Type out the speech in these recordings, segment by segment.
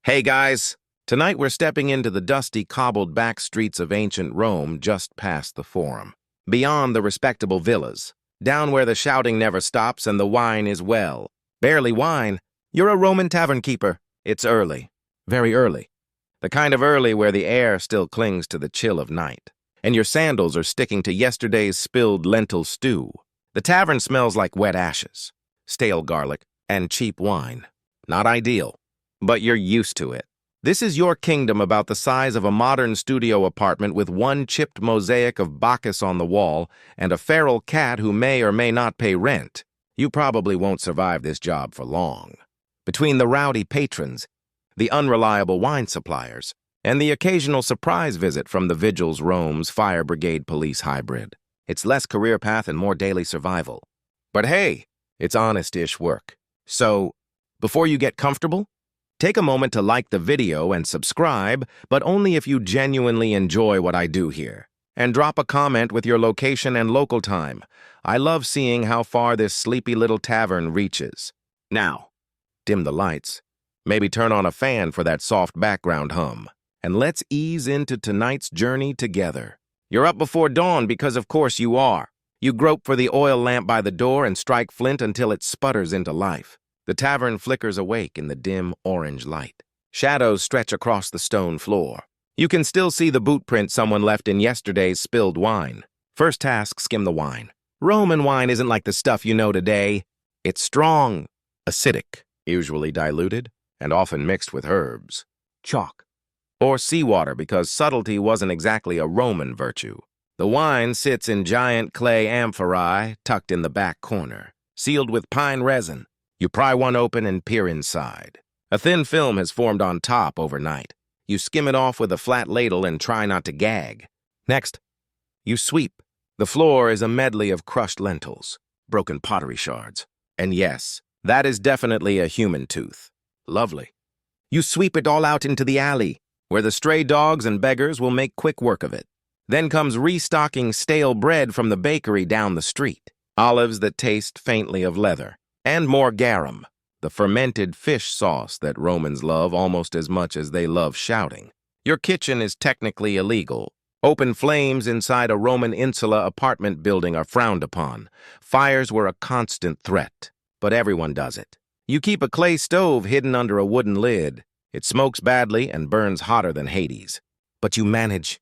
Hey guys, tonight we're stepping into the dusty, cobbled back streets of ancient Rome just past the Forum. Beyond the respectable villas, down where the shouting never stops and the wine is well. Barely wine. You're a Roman tavern keeper. It's early. Very early. The kind of early where the air still clings to the chill of night, and your sandals are sticking to yesterday's spilled lentil stew. The tavern smells like wet ashes, stale garlic, and cheap wine. Not ideal. But you're used to it. This is your kingdom about the size of a modern studio apartment with one chipped mosaic of Bacchus on the wall and a feral cat who may or may not pay rent. You probably won't survive this job for long. Between the rowdy patrons, the unreliable wine suppliers, and the occasional surprise visit from the Vigils Rome's fire brigade police hybrid, it's less career path and more daily survival. But hey, it's honest-ish work. So, before you get comfortable, take a moment to like the video and subscribe, but only if you genuinely enjoy what I do here. And drop a comment with your location and local time. I love seeing how far this sleepy little tavern reaches. Now, dim the lights. Maybe turn on a fan for that soft background hum. And let's ease into tonight's journey together. You're up before dawn because of course you are. You grope for the oil lamp by the door and strike flint until it sputters into life. The tavern flickers awake in the dim orange light. Shadows stretch across the stone floor. You can still see the boot print someone left in yesterday's spilled wine. First task, skim the wine. Roman wine isn't like the stuff you know today. It's strong, acidic, usually diluted, and often mixed with herbs. Chalk. Or seawater because subtlety wasn't exactly a Roman virtue. The wine sits in giant clay amphorae tucked in the back corner, sealed with pine resin. You pry one open and peer inside. A thin film has formed on top overnight. You skim it off with a flat ladle and try not to gag. Next, you sweep. The floor is a medley of crushed lentils, broken pottery shards. And yes, that is definitely a human tooth. Lovely. You sweep it all out into the alley, where the stray dogs and beggars will make quick work of it. Then comes restocking stale bread from the bakery down the street, olives that taste faintly of leather, and more garum, the fermented fish sauce that Romans love almost as much as they love shouting. Your kitchen is technically illegal. Open flames inside a Roman insula apartment building are frowned upon. Fires were a constant threat, but everyone does it. You keep a clay stove hidden under a wooden lid. It smokes badly and burns hotter than Hades. But you manage.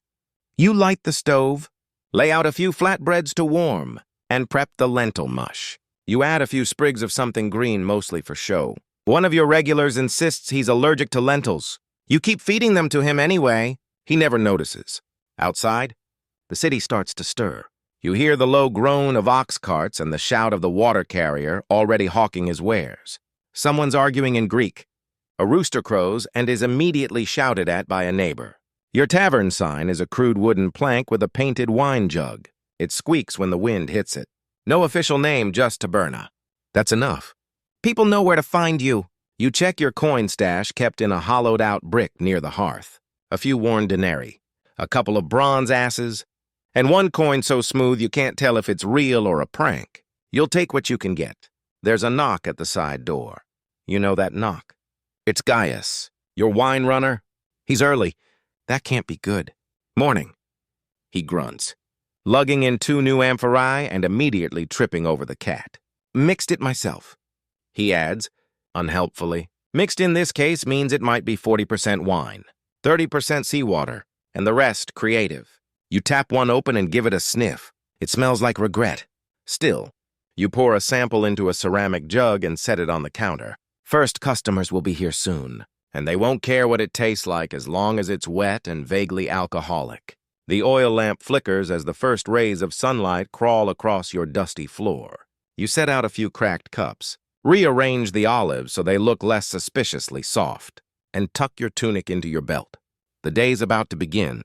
You light the stove, lay out a few flatbreads to warm, and prep the lentil mush. You add a few sprigs of something green, mostly for show. One of your regulars insists he's allergic to lentils. You keep feeding them to him anyway. He never notices. Outside, the city starts to stir. You hear the low groan of ox carts and the shout of the water carrier already hawking his wares. Someone's arguing in Greek. A rooster crows and is immediately shouted at by a neighbor. Your tavern sign is a crude wooden plank with a painted wine jug. It squeaks when the wind hits it. No official name, just Taberna. That's enough. People know where to find you. You check your coin stash kept in a hollowed-out brick near the hearth. A few worn denarii, a couple of bronze asses, and one coin so smooth you can't tell if it's real or a prank. You'll take what you can get. There's a knock at the side door. You know that knock. It's Gaius, your wine runner. He's early. That can't be good. Morning. He grunts, lugging in 2 new amphorae and immediately tripping over the cat. Mixed it myself. He adds, unhelpfully. Mixed in this case means it might be 40% wine, 30% seawater, and the rest creative. You tap one open and give it a sniff. It smells like regret. Still, you pour a sample into a ceramic jug and set it on the counter. First customers will be here soon, and they won't care what it tastes like as long as it's wet and vaguely alcoholic. The oil lamp flickers as the first rays of sunlight crawl across your dusty floor. You set out a few cracked cups, rearrange the olives so they look less suspiciously soft, and tuck your tunic into your belt. The day's about to begin,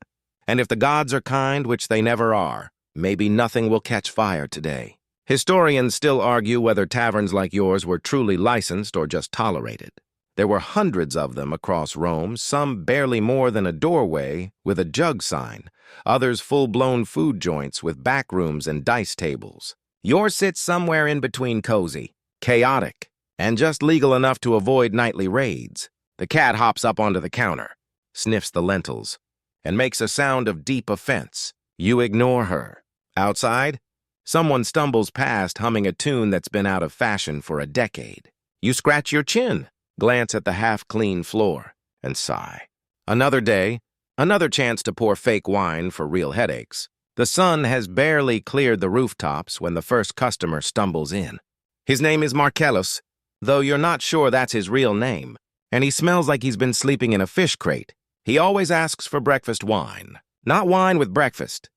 and if the gods are kind, which they never are, maybe nothing will catch fire today. Historians still argue whether taverns like yours were truly licensed or just tolerated. There were hundreds of them across Rome, some barely more than a doorway with a jug sign, others full-blown food joints with back rooms and dice tables. Yours sits somewhere in between cozy, chaotic, and just legal enough to avoid nightly raids. The cat hops up onto the counter, sniffs the lentils, and makes a sound of deep offense. You ignore her. Outside, someone stumbles past humming a tune that's been out of fashion for a decade. You scratch your chin, glance at the half-clean floor, and sigh. Another day, another chance to pour fake wine for real headaches. The sun has barely cleared the rooftops when the first customer stumbles in. His name is Marcellus, though you're not sure that's his real name, and he smells like he's been sleeping in a fish crate. He always asks for breakfast wine. Not wine with breakfast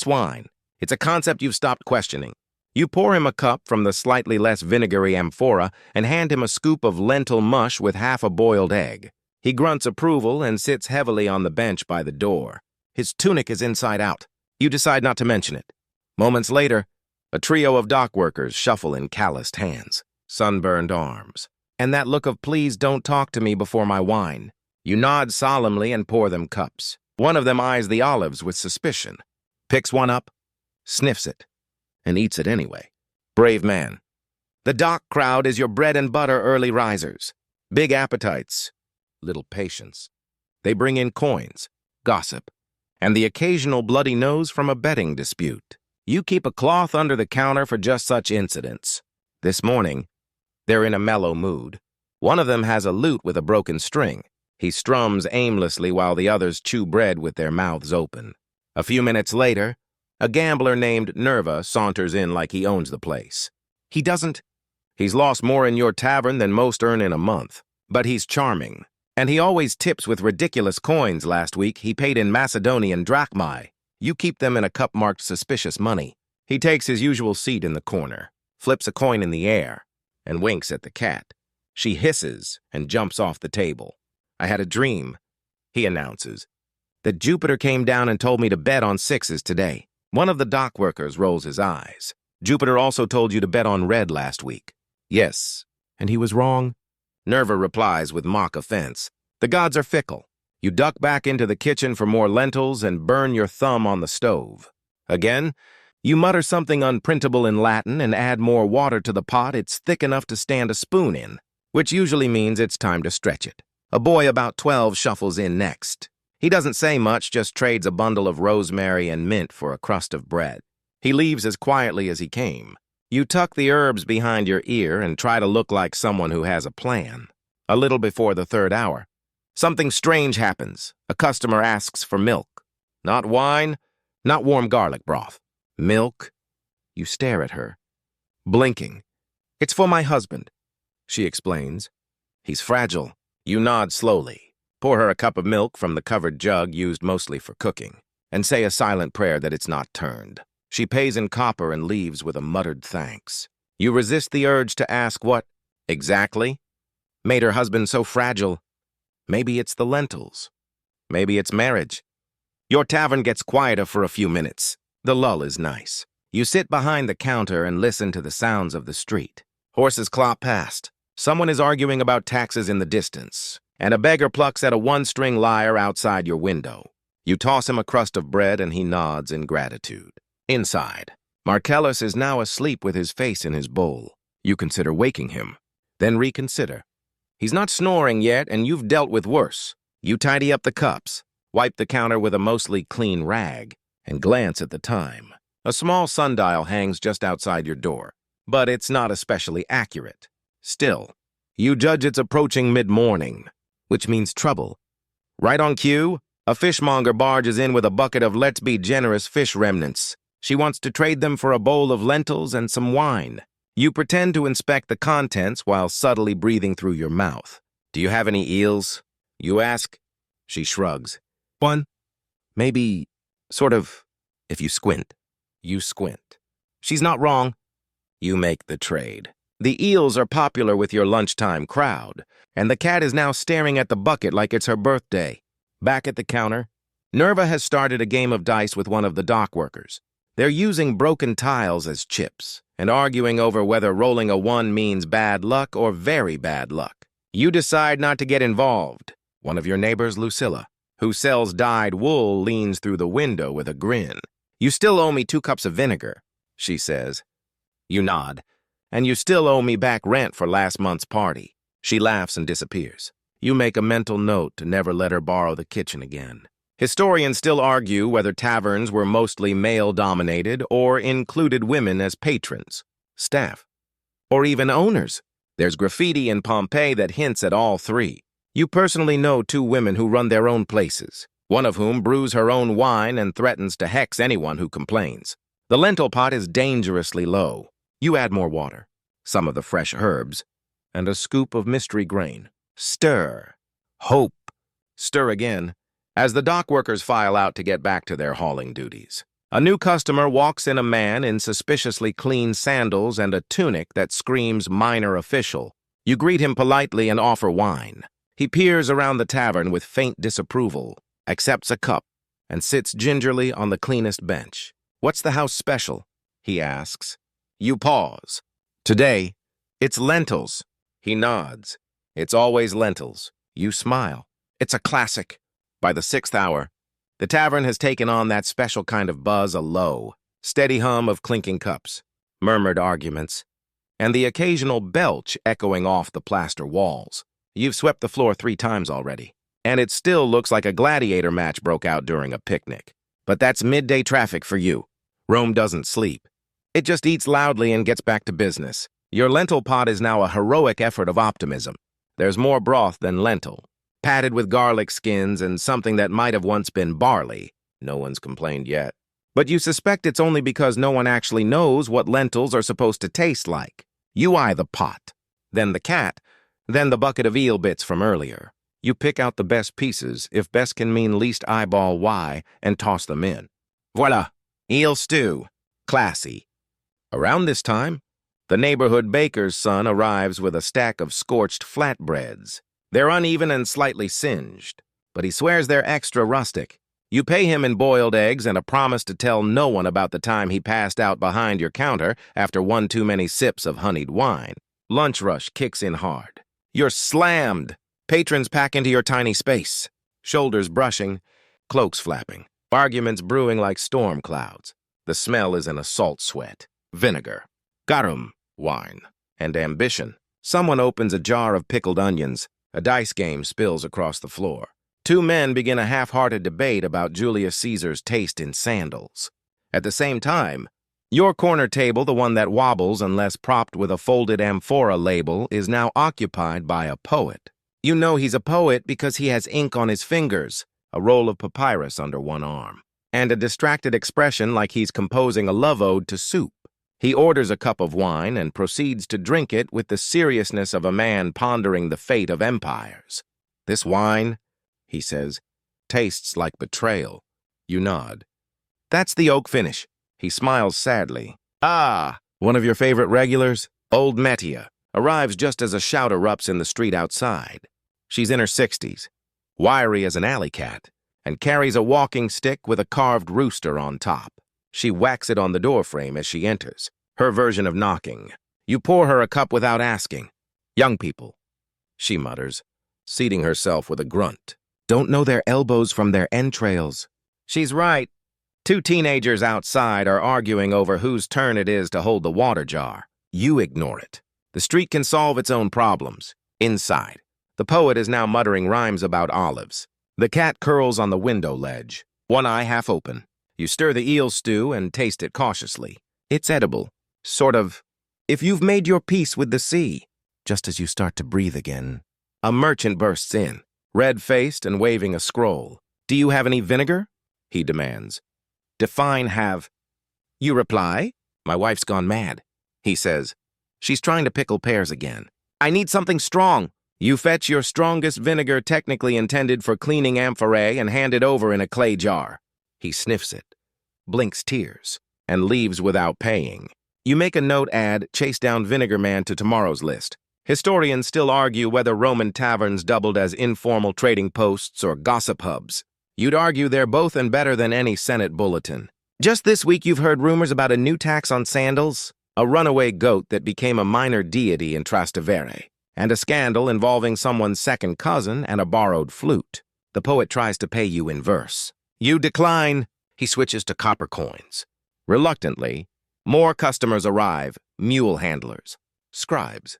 wine. It's a concept you've stopped questioning. You pour him a cup from the slightly less vinegary amphora and hand him a scoop of lentil mush with half a boiled egg. He grunts approval and sits heavily on the bench by the door. His tunic is inside out. You decide not to mention it. Moments later, a trio of dock workers shuffle in calloused hands, sunburned arms, and that look of please don't talk to me before my wine. You nod solemnly and pour them cups. One of them eyes the olives with suspicion, picks one up, sniffs it, and eats it anyway. Brave man. The dock crowd is your bread and butter early risers. Big appetites, little patience. They bring in coins, gossip, and the occasional bloody nose from a betting dispute. You keep a cloth under the counter for just such incidents. This morning, they're in a mellow mood. One of them has a lute with a broken string. He strums aimlessly while the others chew bread with their mouths open. A few minutes later, a gambler named Nerva saunters in like he owns the place. He doesn't. He's lost more in your tavern than most earn in a month, but he's charming. And he always tips with ridiculous coins. Last week, he paid in Macedonian drachmae. You keep them in a cup marked suspicious money. He takes his usual seat in the corner, flips a coin in the air, and winks at the cat. She hisses and jumps off the table. I had a dream, he announces, that Jupiter came down and told me to bet on sixes today. One of the dock workers rolls his eyes. Jupiter also told you to bet on red last week. Yes, and he was wrong. Nerva replies with mock offense. The gods are fickle. You duck back into the kitchen for more lentils and burn your thumb on the stove. Again, you mutter something unprintable in Latin and add more water to the pot it's thick enough to stand a spoon in, which usually means it's time to stretch it. A boy about 12 shuffles in next. He doesn't say much, just trades a bundle of rosemary and mint for a crust of bread. He leaves as quietly as he came. You tuck the herbs behind your ear and try to look like someone who has a plan. A little before the third hour, something strange happens. A customer asks for milk. Not wine, not warm garlic broth. Milk? You stare at her, blinking. It's for my husband, she explains. He's fragile. You nod slowly, pour her a cup of milk from the covered jug used mostly for cooking, and say a silent prayer that it's not turned. She pays in copper and leaves with a muttered thanks. You resist the urge to ask what, exactly, made her husband so fragile. Maybe it's the lentils. Maybe it's marriage. Your tavern gets quieter for a few minutes. The lull is nice. You sit behind the counter and listen to the sounds of the street. Horses clop past. Someone is arguing about taxes in the distance, and a beggar plucks at a one-string lyre outside your window. You toss him a crust of bread and he nods in gratitude. Inside, Marcellus is now asleep with his face in his bowl. You consider waking him, then reconsider. He's not snoring yet, and you've dealt with worse. You tidy up the cups, wipe the counter with a mostly clean rag, and glance at the time. A small sundial hangs just outside your door, but it's not especially accurate. Still, you judge it's approaching mid-morning, which means trouble. Right on cue, a fishmonger barges in with a bucket of let's be generous fish remnants. She wants to trade them for a bowl of lentils and some wine. You pretend to inspect the contents while subtly breathing through your mouth. Do you have any eels? You ask. She shrugs. One. Maybe, sort of, if you squint. You squint. She's not wrong. You make the trade. The eels are popular with your lunchtime crowd, and the cat is now staring at the bucket like it's her birthday. Back at the counter, Nerva has started a game of dice with one of the dock workers. They're using broken tiles as chips and arguing over whether rolling a 1 means bad luck or very bad luck. You decide not to get involved. One of your neighbors, Lucilla, who sells dyed wool, leans through the window with a grin. You still owe me 2 cups of vinegar, she says. You nod. And you still owe me back rent for last month's party. She laughs and disappears. You make a mental note to never let her borrow the kitchen again. Historians still argue whether taverns were mostly male-dominated or included women as patrons, staff, or even owners. There's graffiti in Pompeii that hints at all three. You personally know two women who run their own places, one of whom brews her own wine and threatens to hex anyone who complains. The lentil pot is dangerously low. You add more water, some of the fresh herbs, and a scoop of mystery grain. Stir. Hope. Stir again, as the dock workers file out to get back to their hauling duties. A new customer walks in, a man in suspiciously clean sandals and a tunic that screams minor official. You greet him politely and offer wine. He peers around the tavern with faint disapproval, accepts a cup, and sits gingerly on the cleanest bench. "What's the house special?" he asks. You pause. "Today, it's lentils." He nods. "It's always lentils." You smile. It's a classic. By the 6th hour, the tavern has taken on that special kind of buzz, a low, steady hum of clinking cups, murmured arguments, and the occasional belch echoing off the plaster walls. You've swept the floor 3 times already, and it still looks like a gladiator match broke out during a picnic. But that's midday traffic for you. Rome doesn't sleep. It just eats loudly and gets back to business. Your lentil pot is now a heroic effort of optimism. There's more broth than lentil, padded with garlic skins and something that might have once been barley. No one's complained yet. But you suspect it's only because no one actually knows what lentils are supposed to taste like. You eye the pot, then the cat, then the bucket of eel bits from earlier. You pick out the best pieces, if best can mean least eyeball why, and toss them in. Voila! Eel stew. Classy. Around this time, the neighborhood baker's son arrives with a stack of scorched flatbreads. They're uneven and slightly singed, but he swears they're extra rustic. You pay him in boiled eggs and a promise to tell no one about the time he passed out behind your counter after one too many sips of honeyed wine. Lunch rush kicks in hard. You're slammed. Patrons pack into your tiny space. Shoulders brushing, cloaks flapping. Arguments brewing like storm clouds. The smell is an assault sweat. Vinegar. Garum. Wine. And ambition. Someone opens a jar of pickled onions. A dice game spills across the floor. 2 men begin a half-hearted debate about Julius Caesar's taste in sandals. At the same time, your corner table, the one that wobbles unless propped with a folded amphora label, is now occupied by a poet. You know he's a poet because he has ink on his fingers, a roll of papyrus under one arm, and a distracted expression like he's composing a love ode to soup. He orders a cup of wine and proceeds to drink it with the seriousness of a man pondering the fate of empires. "This wine," he says, "tastes like betrayal." You nod. "That's the oak finish." He smiles sadly. "Ah, one of your favorite regulars? Old Metia arrives just as a shout erupts in the street outside. She's in her 60s, wiry as an alley cat, and carries a walking stick with a carved rooster on top. She whacks it on the doorframe as she enters, her version of knocking. You pour her a cup without asking. "Young people," she mutters, seating herself with a grunt, "don't know their elbows from their entrails." She's right. 2 teenagers outside are arguing over whose turn it is to hold the water jar. You ignore it. The street can solve its own problems. Inside, the poet is now muttering rhymes about olives. The cat curls on the window ledge, one eye half open. You stir the eel stew and taste it cautiously. It's edible. Sort of, if you've made your peace with the sea. Just as you start to breathe again, a merchant bursts in, red-faced and waving a scroll. "Do you have any vinegar?" he demands. "Define have." You reply, "My wife's gone mad," he says. "She's trying to pickle pears again. I need something strong." You fetch your strongest vinegar technically intended for cleaning amphorae and hand it over in a clay jar. He sniffs it, blinks tears, and leaves without paying. You make a note, add "Chase down Vinegar Man" to tomorrow's list. Historians still argue whether Roman taverns doubled as informal trading posts or gossip hubs. You'd argue they're both and better than any Senate bulletin. Just this week you've heard rumors about a new tax on sandals, a runaway goat that became a minor deity in Trastevere, and a scandal involving someone's second cousin and a borrowed flute. The poet tries to pay you in verse. You decline. He switches to copper coins. Reluctantly, more customers arrive, mule handlers, scribes.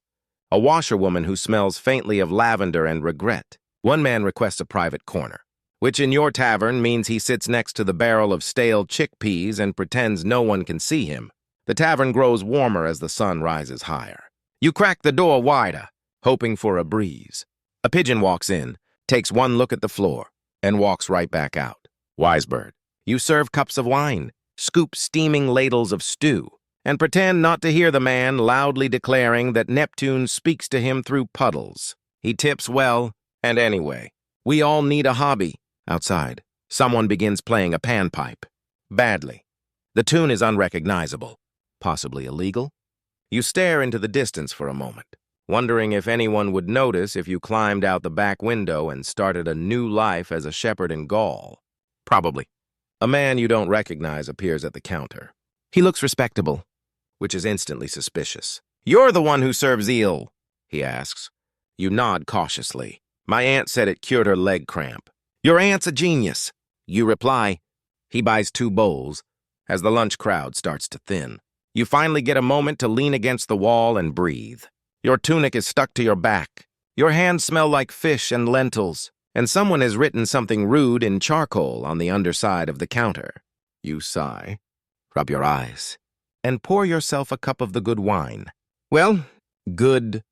A washerwoman who smells faintly of lavender and regret. One man requests a private corner, which in your tavern means he sits next to the barrel of stale chickpeas and pretends no one can see him. The tavern grows warmer as the sun rises higher. You crack the door wider, hoping for a breeze. A pigeon walks in, takes one look at the floor, and walks right back out. Wise bird. You serve cups of wine, scoop steaming ladles of stew, and pretend not to hear the man loudly declaring that Neptune speaks to him through puddles. He tips well, and anyway, we all need a hobby. Outside, someone begins playing a panpipe. Badly. The tune is unrecognizable, possibly illegal. You stare into the distance for a moment, wondering if anyone would notice if you climbed out the back window and started a new life as a shepherd in Gaul. Probably. A man you don't recognize appears at the counter. He looks respectable, which is instantly suspicious. "You're the one who serves eel," he asks. You nod cautiously. "My aunt said it cured her leg cramp." "Your aunt's a genius," you reply. He buys 2 bowls as the lunch crowd starts to thin. You finally get a moment to lean against the wall and breathe. Your tunic is stuck to your back. Your hands smell like fish and lentils, and someone has written something rude in charcoal on the underside of the counter. You sigh, rub your eyes, and pour yourself a cup of the good wine. Well, good,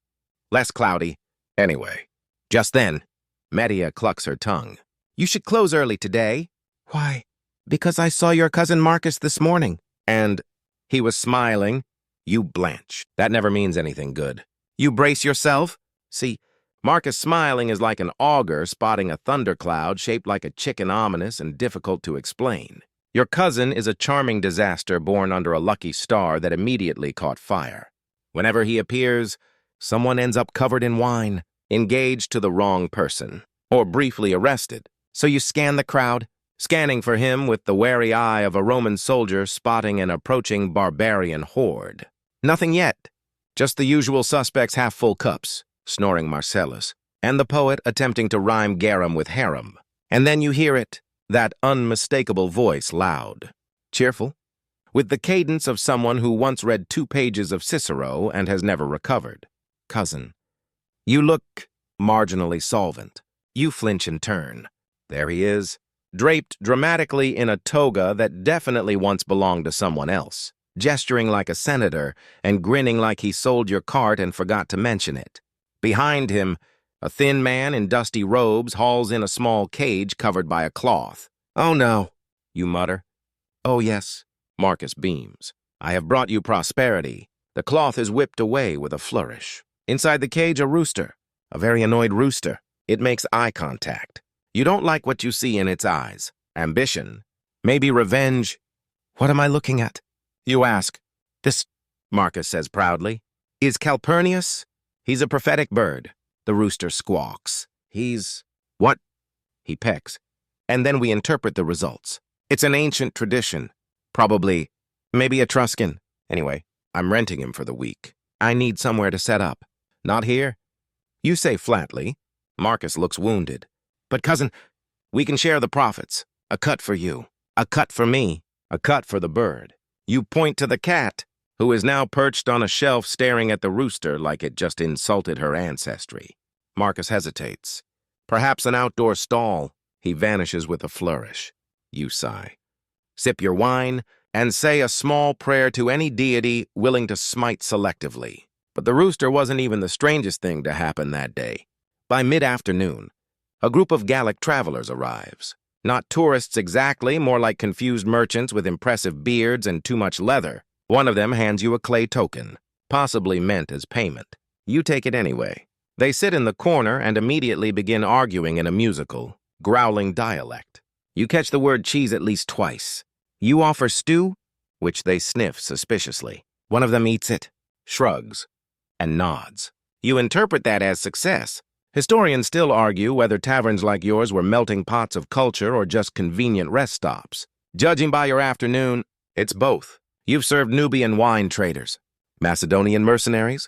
less cloudy. Anyway, just then, Medea clucks her tongue. "You should close early today." "Why?" "Because I saw your cousin Marcus this morning." And he was smiling. You blanch. That never means anything good. You brace yourself. See, Marcus smiling is like an augur spotting a thundercloud shaped like a chicken, ominous and difficult to explain. Your cousin is a charming disaster born under a lucky star that immediately caught fire. Whenever he appears, someone ends up covered in wine, engaged to the wrong person, or briefly arrested. So you scan the crowd, scanning for him with the wary eye of a Roman soldier spotting an approaching barbarian horde. Nothing yet. Just the usual suspects half-full cups, snoring Marcellus, and the poet attempting to rhyme garum with harem. And then you hear it, that unmistakable voice loud, cheerful, with the cadence of someone who once read 2 pages of Cicero and has never recovered. "Cousin." You look marginally solvent. You flinch and turn. There he is, draped dramatically in a toga that definitely once belonged to someone else, gesturing like a senator and grinning like he sold your cart and forgot to mention it. Behind him, a thin man in dusty robes hauls in a small cage covered by a cloth. "Oh no," you mutter. "Oh yes." Marcus beams. "I have brought you prosperity." The cloth is whipped away with a flourish. Inside the cage, a rooster, a very annoyed rooster. It makes eye contact. You don't like what you see in its eyes. Ambition. Maybe revenge. "What am I looking at?" you ask. "This," Marcus says proudly, "is Calpurnius. He's a prophetic bird." The rooster squawks. "He's..." "What?" He pecks. And then we interpret the results. It's an ancient tradition. Probably, maybe Etruscan. Anyway, I'm renting him for the week. I need somewhere to set up. "Not here?" You say flatly. Marcus looks wounded. "But cousin, we can share the profits. A cut for you. A cut for me. A cut for the bird." You point to the cat, who is now perched on a shelf staring at the rooster like it just insulted her ancestry. Marcus hesitates. Perhaps an outdoor stall. He vanishes with a flourish. You sigh. Sip your wine and say a small prayer to any deity willing to smite selectively. But the rooster wasn't even the strangest thing to happen that day. By mid-afternoon, a group of Gallic travelers arrives. Not tourists exactly, more like confused merchants with impressive beards and too much leather. One of them hands you a clay token, possibly meant as payment. You take it anyway. They sit in the corner and immediately begin arguing in a musical, growling dialect. You catch the word cheese at least twice. You offer stew, which they sniff suspiciously. One of them eats it, shrugs, and nods. You interpret that as success. Historians still argue whether taverns like yours were melting pots of culture or just convenient rest stops. Judging by your afternoon, it's both. You've served Nubian wine traders, Macedonian mercenaries,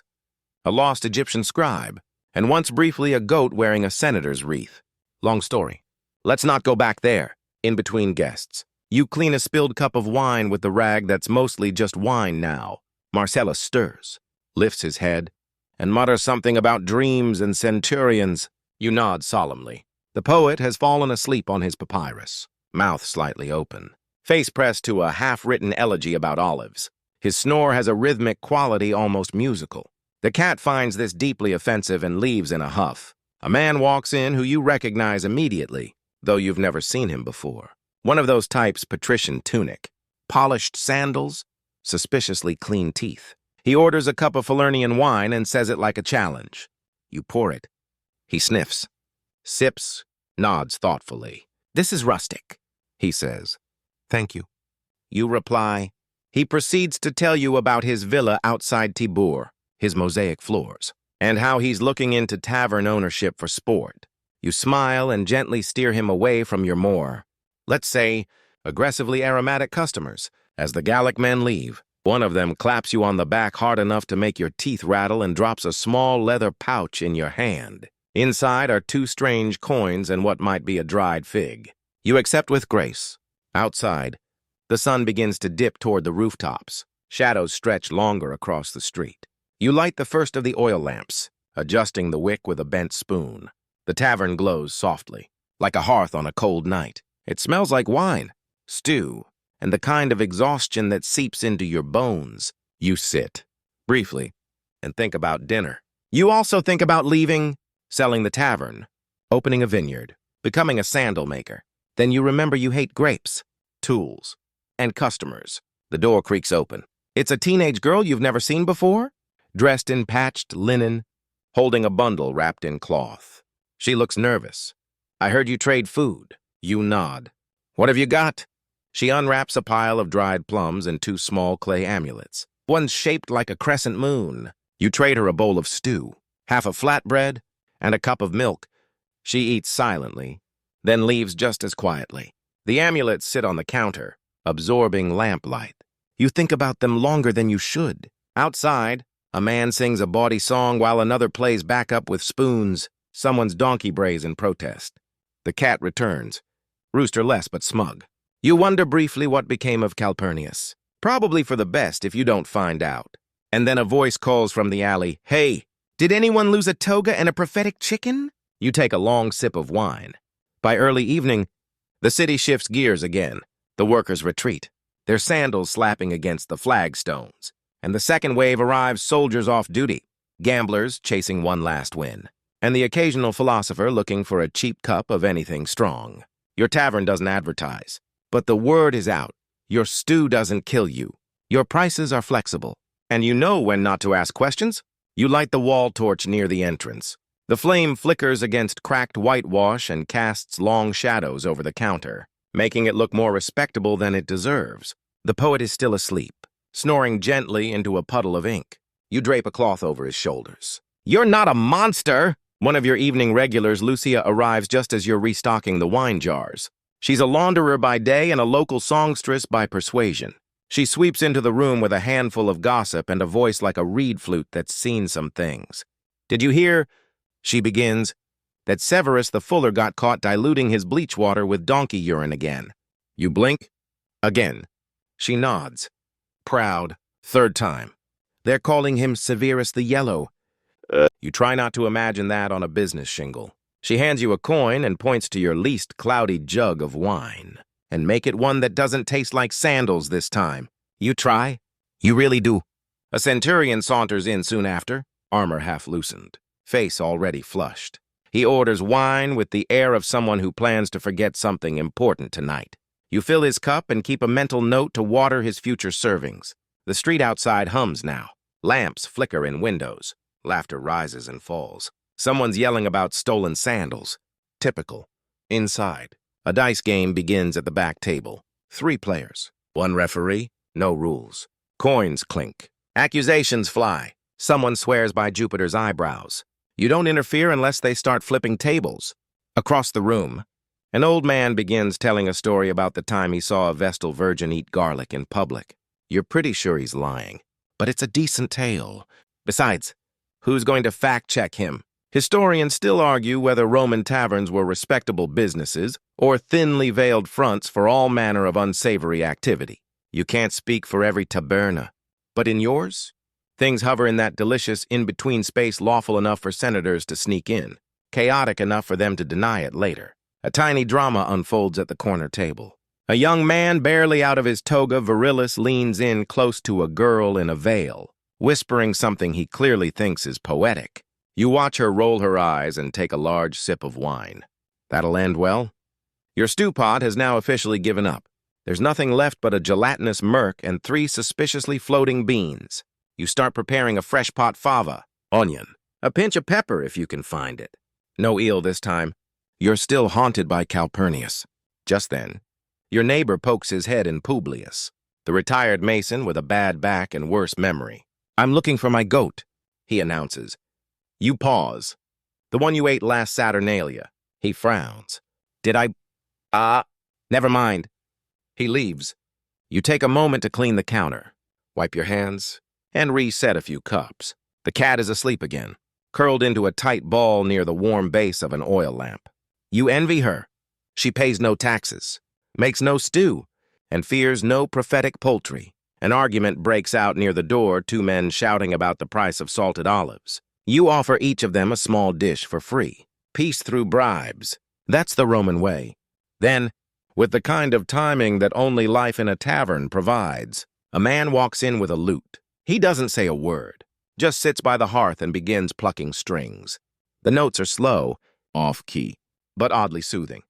a lost Egyptian scribe, and once briefly a goat wearing a senator's wreath. Long story. Let's not go back there. In between guests, you clean a spilled cup of wine with the rag that's mostly just wine now. Marcellus stirs, lifts his head, and mutter something about dreams and centurions. You nod solemnly. The poet has fallen asleep on his papyrus, mouth slightly open, face pressed to a half-written elegy about olives. His snore has a rhythmic quality almost musical. The cat finds this deeply offensive and leaves in a huff. A man walks in who you recognize immediately, though you've never seen him before. One of those types, patrician tunic, polished sandals, suspiciously clean teeth. He orders a cup of Falernian wine and says it like a challenge. You pour it. He sniffs, sips, nods thoughtfully. "This is rustic," he says. "Thank you." You reply. He proceeds to tell you about his villa outside Tibur, his mosaic floors, and how he's looking into tavern ownership for sport. You smile and gently steer him away from your more, let's say, aggressively aromatic customers. As the Gallic men leave, one of them claps you on the back hard enough to make your teeth rattle and drops a small leather pouch in your hand. Inside are 2 strange coins and what might be a dried fig. You accept with grace. Outside, the sun begins to dip toward the rooftops. Shadows stretch longer across the street. You light the first of the oil lamps, adjusting the wick with a bent spoon. The tavern glows softly, like a hearth on a cold night. It smells like wine, stew, and the kind of exhaustion that seeps into your bones. You sit, briefly, and think about dinner. You also think about leaving, selling the tavern, opening a vineyard, becoming a sandal maker. Then you remember you hate grapes, tools, and customers. The door creaks open. It's a teenage girl you've never seen before, dressed in patched linen, holding a bundle wrapped in cloth. She looks nervous. "I heard you trade food." You nod. "What have you got?" She unwraps a pile of dried plums and 2 small clay amulets. One's shaped like a crescent moon. You trade her a bowl of stew, half a flatbread, and a cup of milk. She eats silently, then leaves just as quietly. The amulets sit on the counter, absorbing lamplight. You think about them longer than you should. Outside, a man sings a bawdy song while another plays backup with spoons. Someone's donkey brays in protest. The cat returns, rooster-less but smug. You wonder briefly what became of Calpurnius. Probably for the best if you don't find out. And then a voice calls from the alley, "Hey, did anyone lose a toga and a prophetic chicken?" You take a long sip of wine. By early evening, the city shifts gears again. The workers retreat, their sandals slapping against the flagstones. And the second wave arrives, soldiers off duty, gamblers chasing one last win, and the occasional philosopher looking for a cheap cup of anything strong. Your tavern doesn't advertise, but the word is out. Your stew doesn't kill you. Your prices are flexible, and you know when not to ask questions. You light the wall torch near the entrance. The flame flickers against cracked whitewash and casts long shadows over the counter, making it look more respectable than it deserves. The poet is still asleep, snoring gently into a puddle of ink. You drape a cloth over his shoulders. "You're not a monster!" One of your evening regulars, Lucia, arrives just as you're restocking the wine jars. She's a launderer by day and a local songstress by persuasion. She sweeps into the room with a handful of gossip and a voice like a reed flute that's seen some things. "Did you hear," she begins, "that Severus the Fuller got caught diluting his bleach water with donkey urine again?" You blink. Again. She nods. Proud. 3rd time. "They're calling him Severus the Yellow." You try not to imagine that on a business shingle. She hands you a coin and points to your least cloudy jug of wine. "And make it one that doesn't taste like sandals this time." You try. You really do. A centurion saunters in soon after, armor half loosened, face already flushed. He orders wine with the air of someone who plans to forget something important tonight. You fill his cup and keep a mental note to water his future servings. The street outside hums now. Lamps flicker in windows. Laughter rises and falls. Someone's yelling about stolen sandals. Typical. Inside, a dice game begins at the back table. 3 players. 1 referee. No rules. Coins clink. Accusations fly. Someone swears by Jupiter's eyebrows. You don't interfere unless they start flipping tables. Across the room, an old man begins telling a story about the time he saw a Vestal virgin eat garlic in public. You're pretty sure he's lying, but it's a decent tale. Besides, who's going to fact-check him? Historians still argue whether Roman taverns were respectable businesses or thinly veiled fronts for all manner of unsavory activity. You can't speak for every taberna, but in yours, Things hover in that delicious in-between space lawful enough for senators to sneak in, chaotic enough for them to deny it later. A tiny drama unfolds at the corner table. A young man, barely out of his toga virilis, leans in close to a girl in a veil, whispering something he clearly thinks is poetic. You watch her roll her eyes and take a large sip of wine. That'll end well. Your stew pot has now officially given up. There's nothing left but a gelatinous murk and 3 suspiciously floating beans. You start preparing a fresh pot fava, onion, a pinch of pepper if you can find it. No eel this time. You're still haunted by Calpurnius. Just then, your neighbor pokes his head in Publius, the retired mason with a bad back and worse memory. "I'm looking for my goat," he announces. You pause. "The one you ate last Saturnalia." He frowns. "Did I? Never mind." He leaves. You take a moment to clean the counter, wipe your hands, and reset a few cups. The cat is asleep again, curled into a tight ball near the warm base of an oil lamp. You envy her. She pays no taxes, makes no stew, and fears no prophetic poultry. An argument breaks out near the door, 2 men shouting about the price of salted olives. You offer each of them a small dish for free. Peace through bribes. That's the Roman way. Then, with the kind of timing that only life in a tavern provides, a man walks in with a lute. He doesn't say a word, just sits by the hearth and begins plucking strings. The notes are slow, off-key, but oddly soothing.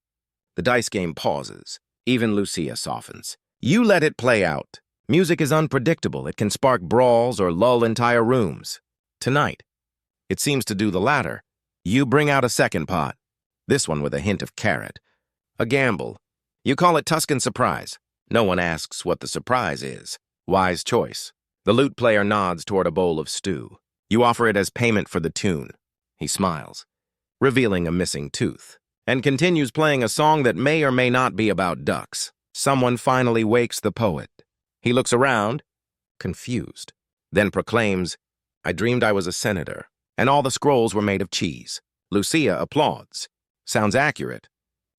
The dice game pauses. Even Lucia softens. You let it play out. Music is unpredictable. It can spark brawls or lull entire rooms. Tonight, it seems to do the latter. You bring out a second pot, this one with a hint of carrot. A gamble. You call it Tuscan surprise. No one asks what the surprise is. Wise choice. The lute player nods toward a bowl of stew. You offer it as payment for the tune. He smiles, revealing a missing tooth, and continues playing a song that may or may not be about ducks. Someone finally wakes the poet. He looks around, confused, then proclaims, "I dreamed I was a senator, and all the scrolls were made of cheese." Lucia applauds. Sounds accurate.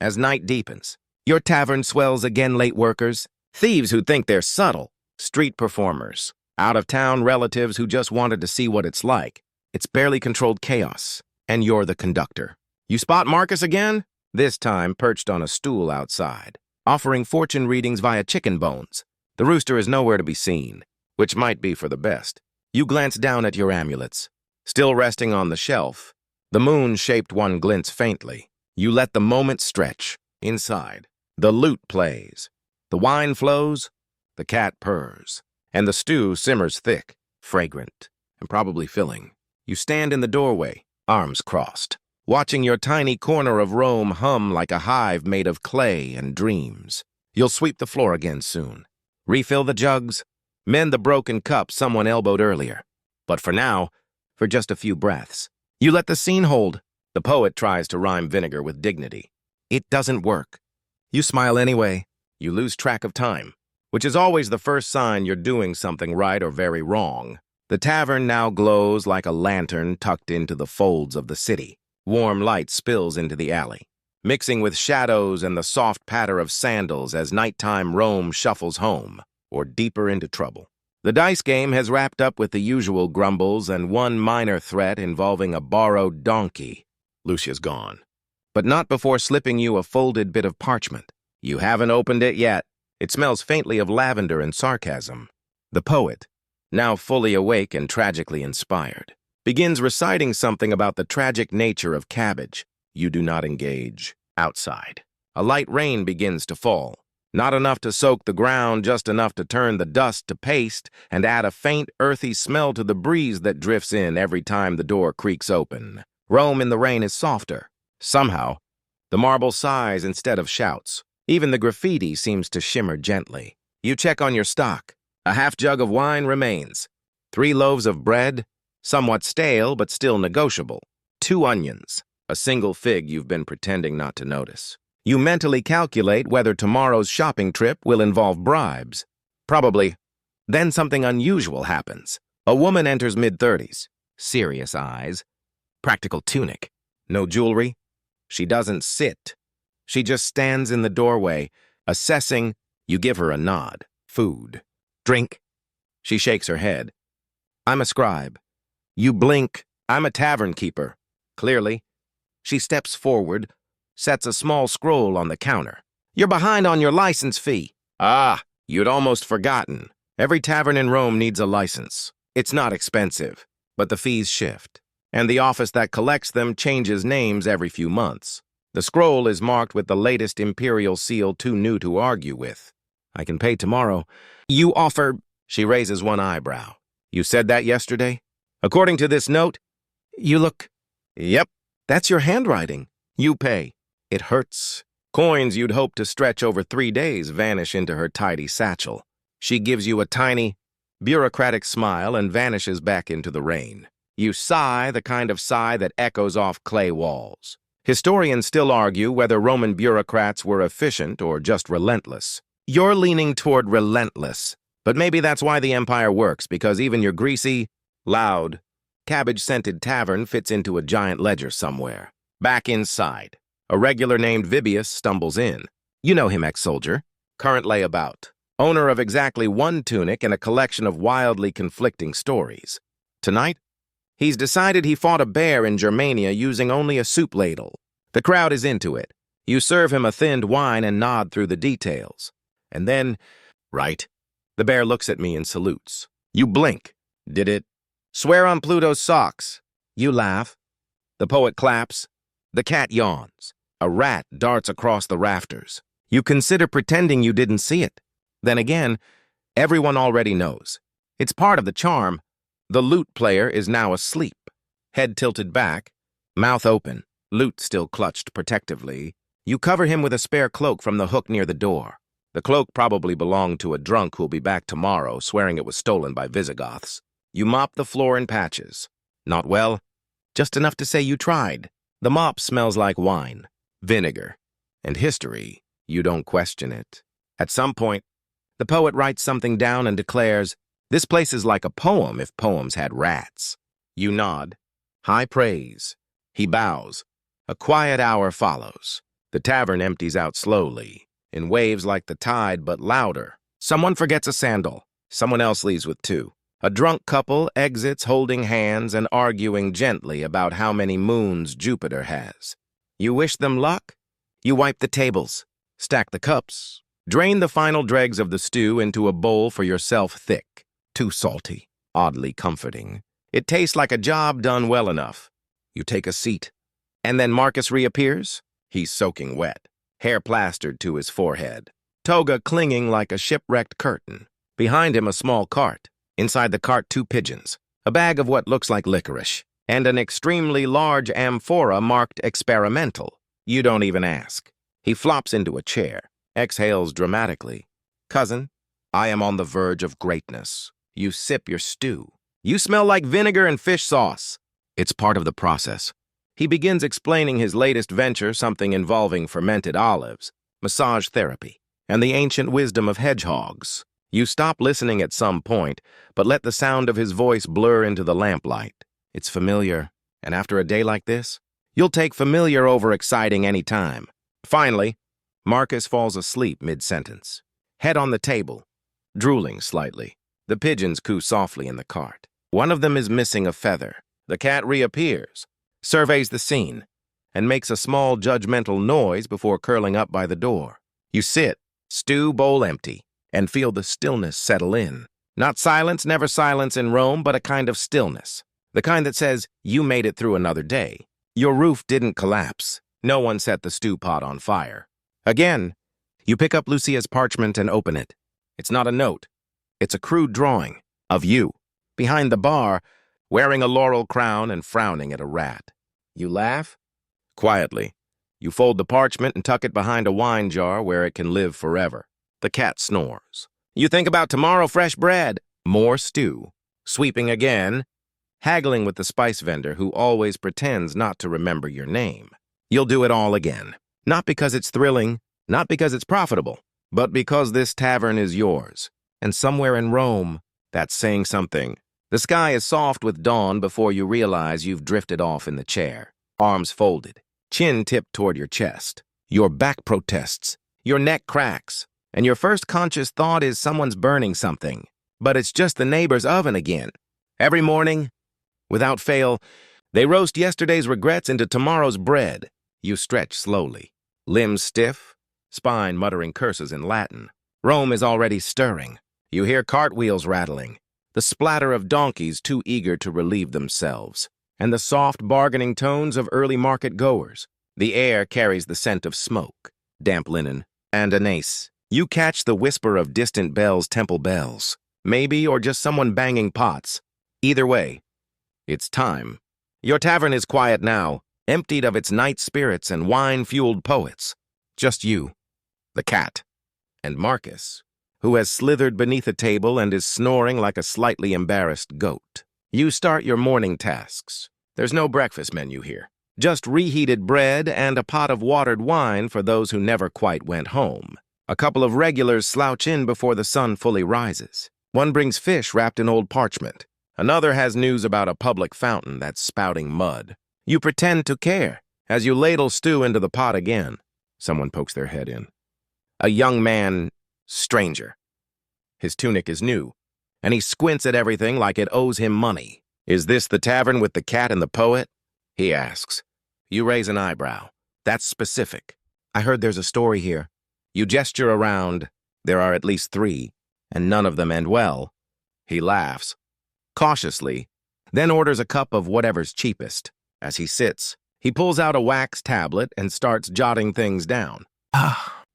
As night deepens, your tavern swells again, late workers, thieves who think they're subtle, street performers, out-of-town relatives who just wanted to see what it's like. It's barely controlled chaos, and you're the conductor. You spot Marcus again? This time perched on a stool outside, offering fortune readings via chicken bones. The rooster is nowhere to be seen, which might be for the best. You glance down at your amulets. Still resting on the shelf, the moon-shaped one glints faintly. You let the moment stretch. Inside, the lute plays. The wine flows, the cat purrs, and the stew simmers thick, fragrant, and probably filling. You stand in the doorway, arms crossed, watching your tiny corner of Rome hum like a hive made of clay and dreams. You'll sweep the floor again soon. Refill the jugs, mend the broken cup someone elbowed earlier. But for now, for just a few breaths, you let the scene hold. The poet tries to rhyme vinegar with dignity. It doesn't work. You smile anyway. You lose track of time, which is always the first sign you're doing something right or very wrong. The tavern now glows like a lantern tucked into the folds of the city. Warm light spills into the alley, mixing with shadows and the soft patter of sandals as nighttime Rome shuffles home, or deeper into trouble. The dice game has wrapped up with the usual grumbles and one minor threat involving a borrowed donkey. Lucia's gone, but not before slipping you a folded bit of parchment. You haven't opened it yet. It smells faintly of lavender and sarcasm. The poet, now fully awake and tragically inspired, begins reciting something about the tragic nature of cabbage. You do not engage. Outside, a light rain begins to fall. Not enough to soak the ground, just enough to turn the dust to paste and add a faint, earthy smell to the breeze that drifts in every time the door creaks open. Rome in the rain is softer. Somehow, the marble sighs instead of shouts. Even the graffiti seems to shimmer gently. You check on your stock. A half jug of wine remains. 3 loaves of bread, somewhat stale but still negotiable. 2 onions, a single fig you've been pretending not to notice. You mentally calculate whether tomorrow's shopping trip will involve bribes. Probably. Then something unusual happens. A woman enters mid-30s, serious eyes, practical tunic, no jewelry. She doesn't sit. She just stands in the doorway, assessing. You give her a nod. Food. Drink. She shakes her head. I'm a scribe. You blink. I'm a tavern keeper. Clearly. She steps forward, sets a small scroll on the counter. You're behind on your license fee. Ah, you'd almost forgotten. Every tavern in Rome needs a license. It's not expensive, but the fees shift, and the office that collects them changes names every few months. The scroll is marked with the latest imperial seal too new to argue with. I can pay tomorrow. You offer... She raises one eyebrow. You said that yesterday? According to this note, you look... Yep, that's your handwriting. You pay. It hurts. Coins you'd hope to stretch over 3 days vanish into her tidy satchel. She gives you a tiny, bureaucratic smile and vanishes back into the rain. You sigh, the kind of sigh that echoes off clay walls. Historians still argue whether Roman bureaucrats were efficient or just relentless. You're leaning toward relentless, but maybe that's why the empire works, because even your greasy, loud, cabbage-scented tavern fits into a giant ledger somewhere. Back inside, a regular named Vibius stumbles in. You know him, ex-soldier, current layabout, owner of exactly one tunic and a collection of wildly conflicting stories. Tonight, he's decided he fought a bear in Germania using only a soup ladle. The crowd is into it. You serve him a thinned wine and nod through the details. And then, right, the bear looks at me and salutes. You blink. Did it? Swear on Pluto's socks. You laugh. The poet claps. The cat yawns. A rat darts across the rafters. You consider pretending you didn't see it. Then again, everyone already knows. It's part of the charm. The lute player is now asleep, head tilted back, mouth open, lute still clutched protectively. You cover him with a spare cloak from the hook near the door. The cloak probably belonged to a drunk who'll be back tomorrow, swearing it was stolen by Visigoths. You mop the floor in patches. Not well, just enough to say you tried. The mop smells like wine, vinegar, and history. You don't question it. At some point, the poet writes something down and declares, "This place is like a poem if poems had rats." You nod. High praise. He bows. A quiet hour follows. The tavern empties out slowly, in waves like the tide, but louder. Someone forgets a sandal. Someone else leaves with 2. A drunk couple exits holding hands and arguing gently about how many moons Jupiter has. You wish them luck? You wipe the tables, stack the cups, drain the final dregs of the stew into a bowl for yourself thick. Too salty, oddly comforting. It tastes like a job done well enough. You take a seat. And then Marcus reappears. He's soaking wet, hair plastered to his forehead, toga clinging like a shipwrecked curtain. Behind him, a small cart. Inside the cart, 2 pigeons, a bag of what looks like licorice, and an extremely large amphora marked experimental. You don't even ask. He flops into a chair, exhales dramatically. Cousin, I am on the verge of greatness. You sip your stew. You smell like vinegar and fish sauce. It's part of the process. He begins explaining his latest venture, something involving fermented olives, massage therapy, and the ancient wisdom of hedgehogs. You stop listening at some point, but let the sound of his voice blur into the lamplight. It's familiar, and after a day like this, you'll take familiar over exciting any time. Finally, Marcus falls asleep mid-sentence, head on the table, drooling slightly. The pigeons coo softly in the cart. One of them is missing a feather. The cat reappears, surveys the scene, and makes a small judgmental noise before curling up by the door. You sit, stew bowl empty, and feel the stillness settle in. Not silence, never silence in Rome, but a kind of stillness. The kind that says, you made it through another day. Your roof didn't collapse. No one set the stew pot on fire. Again, you pick up Lucia's parchment and open it. It's not a note. It's a crude drawing of you, behind the bar, wearing a laurel crown and frowning at a rat. You laugh? Quietly. You fold the parchment and tuck it behind a wine jar where it can live forever. The cat snores. You think about tomorrow, fresh bread, more stew, sweeping again, haggling with the spice vendor who always pretends not to remember your name. You'll do it all again. Not because it's thrilling, not because it's profitable, but because this tavern is yours. And somewhere in Rome, that's saying something. The sky is soft with dawn before you realize you've drifted off in the chair. Arms folded, chin tipped toward your chest. Your back protests, your neck cracks, and your first conscious thought is someone's burning something. But it's just the neighbor's oven again. Every morning, without fail, they roast yesterday's regrets into tomorrow's bread. You stretch slowly, limbs stiff, spine muttering curses in Latin. Rome is already stirring. You hear cartwheels rattling, the splatter of donkeys too eager to relieve themselves, and the soft bargaining tones of early market goers. The air carries the scent of smoke, damp linen, and anise. You catch the whisper of distant bells, temple bells, maybe, or just someone banging pots. Either way, it's time. Your tavern is quiet now, emptied of its night spirits and wine-fueled poets. Just you, the cat, and Marcus, who has slithered beneath a table and is snoring like a slightly embarrassed goat. You start your morning tasks. There's no breakfast menu here. Just reheated bread and a pot of watered wine for those who never quite went home. A couple of regulars slouch in before the sun fully rises. One brings fish wrapped in old parchment. Another has news about a public fountain that's spouting mud. You pretend to care as you ladle stew into the pot again. Someone pokes their head in. A young man, stranger. His tunic is new, and he squints at everything like it owes him money. "Is this the tavern with the cat and the poet?" he asks. You raise an eyebrow. That's specific. I heard there's a story here. You gesture around. There are at least 3, and none of them end well. He laughs, cautiously, then orders a cup of whatever's cheapest. As he sits, he pulls out a wax tablet and starts jotting things down.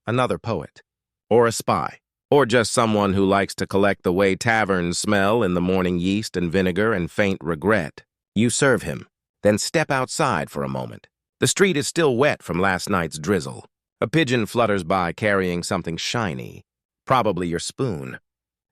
Another poet, or a spy, or just someone who likes to collect the way taverns smell in the morning yeast and vinegar and faint regret. You serve him, then step outside for a moment. The street is still wet from last night's drizzle. A pigeon flutters by carrying something shiny, probably your spoon.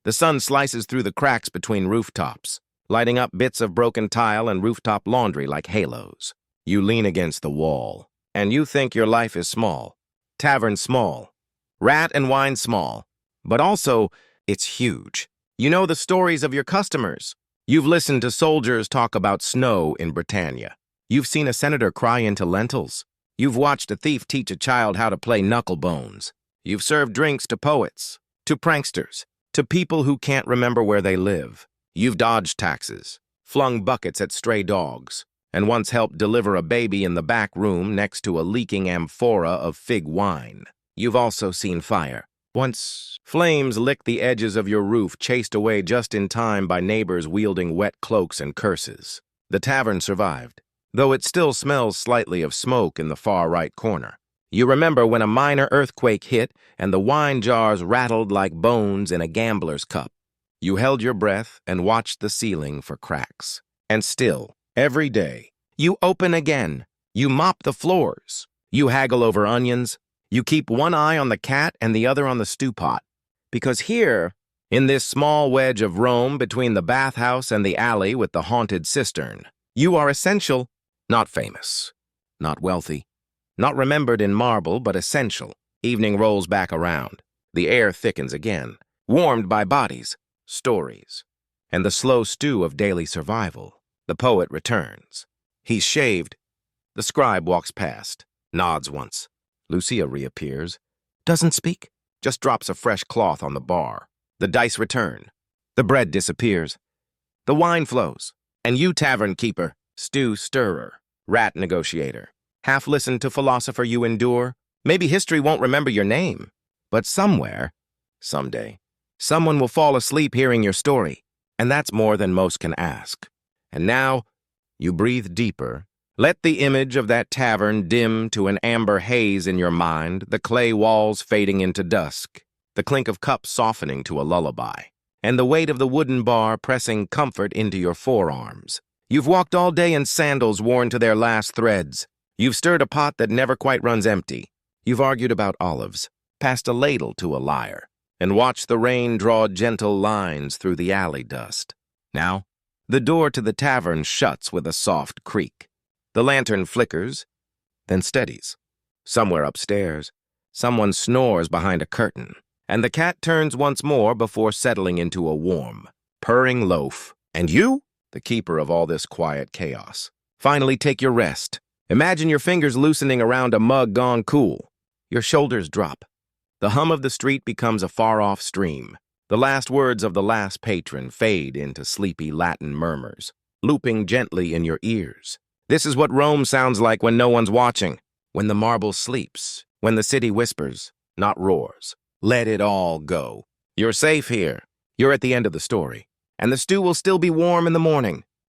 The sun slices through the cracks between rooftops, lighting up bits of broken tile and rooftop laundry like halos. You lean against the wall, and you think your life is small. Tavern small. Rat and wine small. But also, it's huge. You know the stories of your customers. You've listened to soldiers talk about snow in Britannia. You've seen a senator cry into lentils. You've watched a thief teach a child how to play knucklebones. You've served drinks to poets, to pranksters, to people who can't remember where they live. You've dodged taxes, flung buckets at stray dogs, and once helped deliver a baby in the back room next to a leaking amphora of fig wine. You've also seen fire. Once, flames licked the edges of your roof, chased away just in time by neighbors wielding wet cloaks and curses. The tavern survived, though it still smells slightly of smoke in the far right corner. You remember when a minor earthquake hit and the wine jars rattled like bones in a gambler's cup. You held your breath and watched the ceiling for cracks. And still, every day, you open again. You mop the floors. You haggle over onions. You keep one eye on the cat and the other on the stew pot. Because here, in this small wedge of Rome between the bathhouse and the alley with the haunted cistern, you are essential, not famous, not wealthy, not remembered in marble, but essential. Evening rolls back around. The air thickens again, warmed by bodies, stories, and the slow stew of daily survival. The poet returns. He's shaved. The scribe walks past, nods once. Lucia reappears, doesn't speak, just drops a fresh cloth on the bar. The dice return. The bread disappears. The wine flows. And you, tavern keeper, stew stirrer, rat negotiator, half listen to philosopher you endure. Maybe history won't remember your name, but somewhere, someday, someone will fall asleep hearing your story, and that's more than most can ask. And now, you breathe deeper. Let the image of that tavern dim to an amber haze in your mind, the clay walls fading into dusk, the clink of cups softening to a lullaby, and the weight of the wooden bar pressing comfort into your forearms. You've walked all day in sandals worn to their last threads. You've stirred a pot that never quite runs empty. You've argued about olives, passed a ladle to a liar, and watched the rain draw gentle lines through the alley dust. Now, the door to the tavern shuts with a soft creak. The lantern flickers, then steadies. Somewhere upstairs, someone snores behind a curtain, and the cat turns once more before settling into a warm, purring loaf. And you, the keeper of all this quiet chaos, finally take your rest. Imagine your fingers loosening around a mug gone cool. Your shoulders drop. The hum of the street becomes a far-off stream. The last words of the last patron fade into sleepy Latin murmurs, looping gently in your ears. This is what Rome sounds like when no one's watching, when the marble sleeps, when the city whispers, not roars. Let it all go. You're safe here. You're at the end of the story. And the stew will still be warm in the morning.